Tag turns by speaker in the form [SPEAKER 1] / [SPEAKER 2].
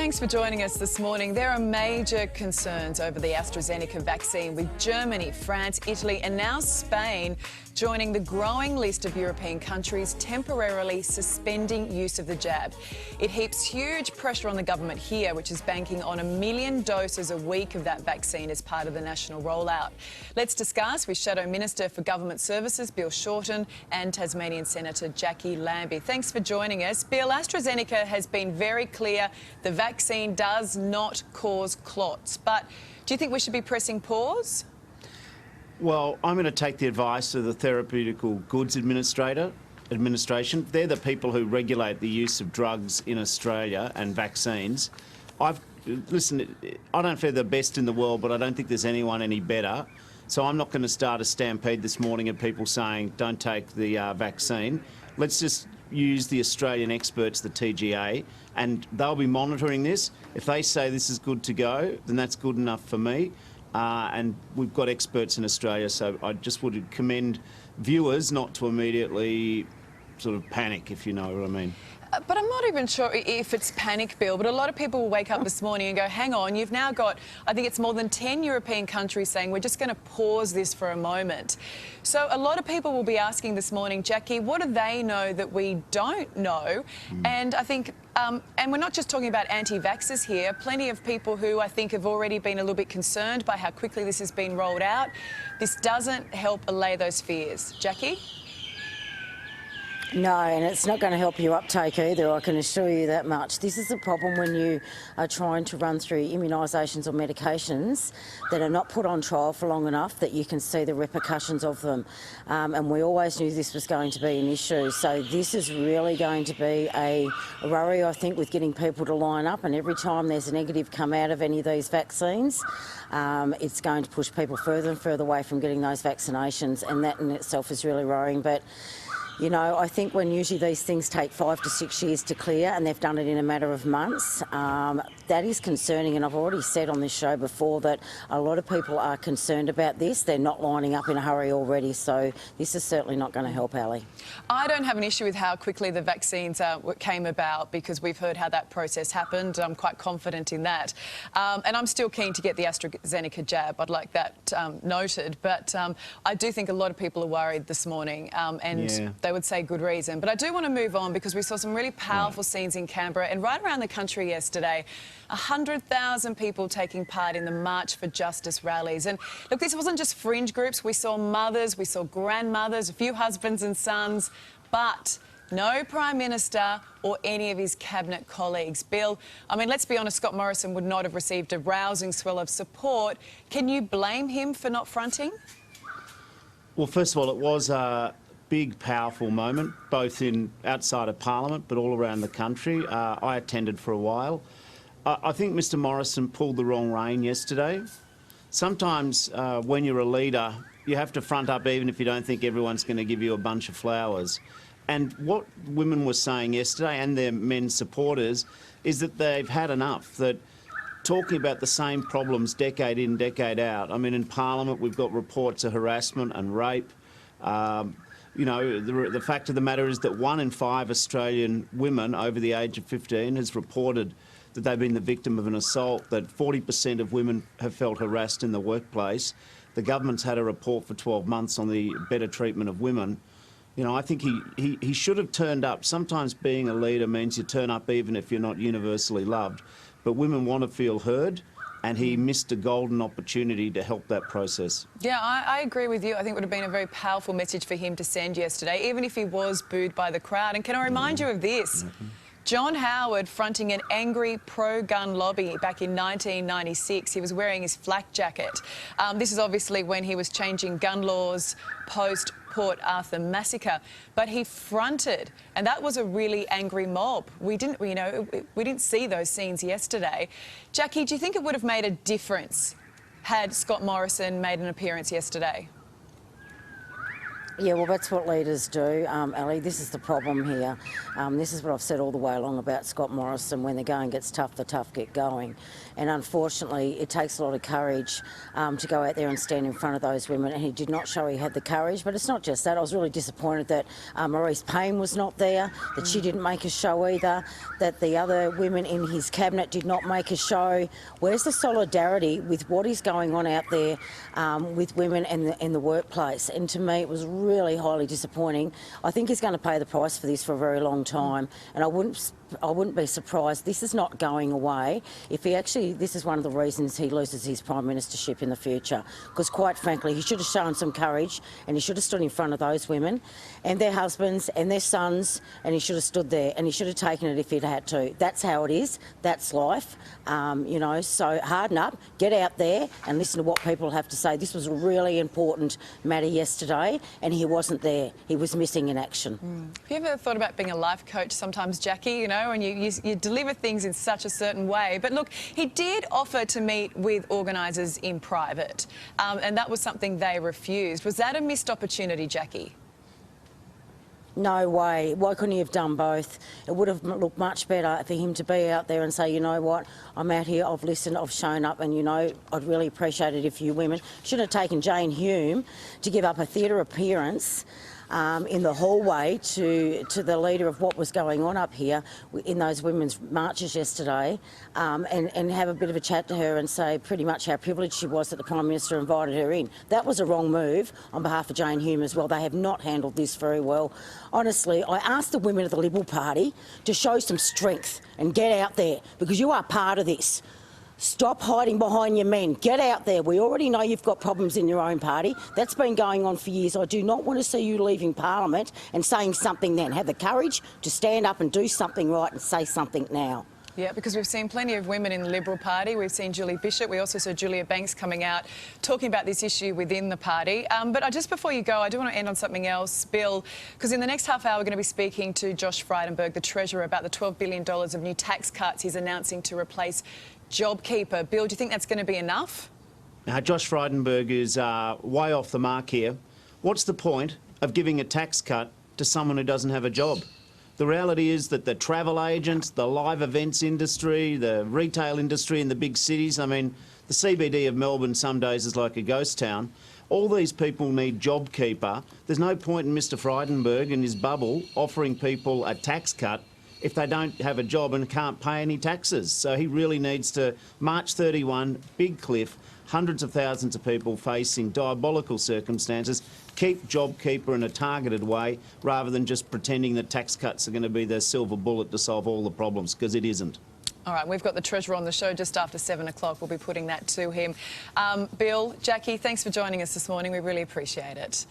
[SPEAKER 1] Thanks for joining us this morning. There are major concerns over the AstraZeneca vaccine, with Germany, France, Italy and now Spain joining the growing list of European countries temporarily suspending use of the jab. It heaps huge pressure on the government here, which is banking on 1 million doses a week of that vaccine as part of the national rollout. Let's discuss with Shadow Minister for Government Services, Bill Shorten, and Tasmanian Senator Jackie Lambie. Thanks for joining us. Bill, AstraZeneca has been very clear the vaccine does not cause clots, but do you think we should be pressing pause?
[SPEAKER 2] Well, I'm going to take the advice of the Therapeutical Goods Administration. They're the people who regulate the use of drugs in Australia and vaccines. Listen, I don't feel the best in the world, but I don't think there's anyone any better. So I'm not going to start a stampede this morning of people saying don't take the vaccine. Let's just use the Australian experts, the TGA, and they'll be monitoring this. If they say this is good to go, then that's good enough for me. And we've got experts in Australia, so I just would commend viewers not to immediately sort of panic, if you know what I mean.
[SPEAKER 1] But I'm not even sure if it's panic, Bill, but a lot of people will wake up this morning and go, hang on, you've now got, I think it's more than 10 European countries saying we're just going to pause this for a moment. So a lot of people will be asking this morning, Jackie, what do they know that we don't know? And I think, and we're not just talking about anti-vaxxers here, plenty of people who I think have already been a little bit concerned by how quickly this has been rolled out. This doesn't help allay those fears. Jackie?
[SPEAKER 3] No, and it's not going to help your uptake either, I can assure you that much. This is a problem when you are trying to run through immunisations or medications that are not put on trial for long enough that you can see the repercussions of them. And we always knew this was going to be an issue. So this is really going to be a worry, I think, with getting people to line up. And every time there's a negative come out of any of these vaccines, it's going to push people further and further away from getting those vaccinations. And that in itself is really worrying. But you know, I think when usually these things take 5 to 6 years to clear and they've done it in a matter of months, that is concerning. And I've already said on this show before that a lot of people are concerned about this. They're not lining up in a hurry already. So this is certainly not going to help, Ali. I
[SPEAKER 1] don't have an issue with how quickly the vaccines came about, because we've heard how that process happened. I'm quite confident in that. And I'm still keen to get the AstraZeneca jab. I'd like that noted. But I do think a lot of people are worried this morning. They would say good reason. But I do want to move on, because we saw some really powerful scenes in Canberra and right around the country yesterday. 100,000 people taking part in the March for Justice rallies. And look, this wasn't just fringe groups. We saw mothers, we saw grandmothers, a few husbands and sons, but no Prime Minister or any of his cabinet colleagues. Bill, I mean, let's be honest, Scott Morrison would not have received a rousing swell of support. Can you blame him for not fronting?
[SPEAKER 2] Well, first of all, it was a big, powerful moment, both outside of Parliament but all around the country. I attended for a while. I think Mr Morrison pulled the wrong rein yesterday. Sometimes when you're a leader, you have to front up even if you don't think everyone's going to give you a bunch of flowers. And what women were saying yesterday, and their men's supporters, is that they've had enough, that talking about the same problems decade in, decade out. I mean, in Parliament we've got reports of harassment and rape. You know, the fact of the matter is that 1 in 5 Australian women over the age of 15 has reported that they've been the victim of an assault, that 40% of women have felt harassed in the workplace. The government's had a report for 12 months on the better treatment of women. You know, I think he should have turned up. Sometimes being a leader means you turn up even if you're not universally loved. But women want to feel heard, and he missed a golden opportunity to help that process.
[SPEAKER 1] Yeah, I agree with you. I think it would have been a very powerful message for him to send yesterday, even if he was booed by the crowd. And can I remind you of this? John Howard fronting an angry pro-gun lobby back in 1996. He was wearing his flak jacket. This is obviously when he was changing gun laws post Port Arthur massacre, but he fronted, and that was a really angry mob. We didn't see those scenes yesterday. Jackie, do you think it would have made a difference had Scott Morrison made an appearance yesterday?
[SPEAKER 3] Yeah, well, that's what leaders do, Ali. This is the problem here. This is what I've said all the way along about Scott Morrison. When the going gets tough, the tough get going. And unfortunately, it takes a lot of courage to go out there and stand in front of those women. And he did not show he had the courage. But it's not just that. I was really disappointed that Maurice Payne was not there, that she didn't make a show either, that the other women in his cabinet did not make a show. Where's the solidarity with what is going on out there with women in the workplace? And to me, it was really highly disappointing. I think he's going to pay the price for this for a very long time, and I wouldn't be surprised. This is not going away. If he actually, this is one of the reasons he loses his prime ministership in the future, because quite frankly, he should have shown some courage, and he should have stood in front of those women and their husbands and their sons, and he should have stood there and he should have taken it if he'd had to. That's how it is. That's life. You know, so harden up, get out there and listen to what people have to say. This was a really important matter yesterday, and he wasn't there. He was missing in action.
[SPEAKER 1] Have you ever thought about being a life coach sometimes, Jackie, you know, and you deliver things in such a certain way? But look, he did offer to meet with organisers in private, and that was something they refused. Was that a missed opportunity, Jackie?
[SPEAKER 3] No way. Why couldn't he have done both? It would have looked much better for him to be out there and say, you know what, I'm out here, I've listened, I've shown up, and, you know, I'd really appreciate it if you women should have taken Jane Hume to give up a theatre appearance in the hallway to the leader of what was going on up here in those women's marches yesterday, and have a bit of a chat to her and say pretty much how privileged she was that the Prime Minister invited her in. That was a wrong move on behalf of Jane Hume as well. They have not handled this very well. Honestly, I asked the women of the Liberal Party to show some strength and get out there, because you are part of this. Stop hiding behind your men. Get out there. We already know you've got problems in your own party. That's been going on for years. I do not want to see you leaving Parliament and saying something then. Have the courage to stand up and do something right and say something now.
[SPEAKER 1] Yeah, because we've seen plenty of women in the Liberal Party. We've seen Julie Bishop. We also saw Julia Banks coming out talking about this issue within the party. But just before you go, I do want to end on something else, Bill, because in the next half hour we're going to be speaking to Josh Frydenberg, the Treasurer, about the $12 billion of new tax cuts he's announcing to replace JobKeeper. Bill, do you think that's going to be enough?
[SPEAKER 2] Josh Frydenberg is way off the mark here. What's the point of giving a tax cut to someone who doesn't have a job? The reality is that the travel agents, the live events industry, the retail industry in the big cities, I mean, the CBD of Melbourne some days is like a ghost town. All these people need JobKeeper. There's no point in Mr Frydenberg and his bubble offering people a tax cut if they don't have a job and can't pay any taxes. So he really needs to, March 31, big cliff, hundreds of thousands of people facing diabolical circumstances, keep JobKeeper in a targeted way rather than just pretending that tax cuts are going to be the silver bullet to solve all the problems, because it isn't.
[SPEAKER 1] All right, we've got the Treasurer on the show just after 7 o'clock. We'll be putting that to him. Bill, Jackie, thanks for joining us this morning. We really appreciate it.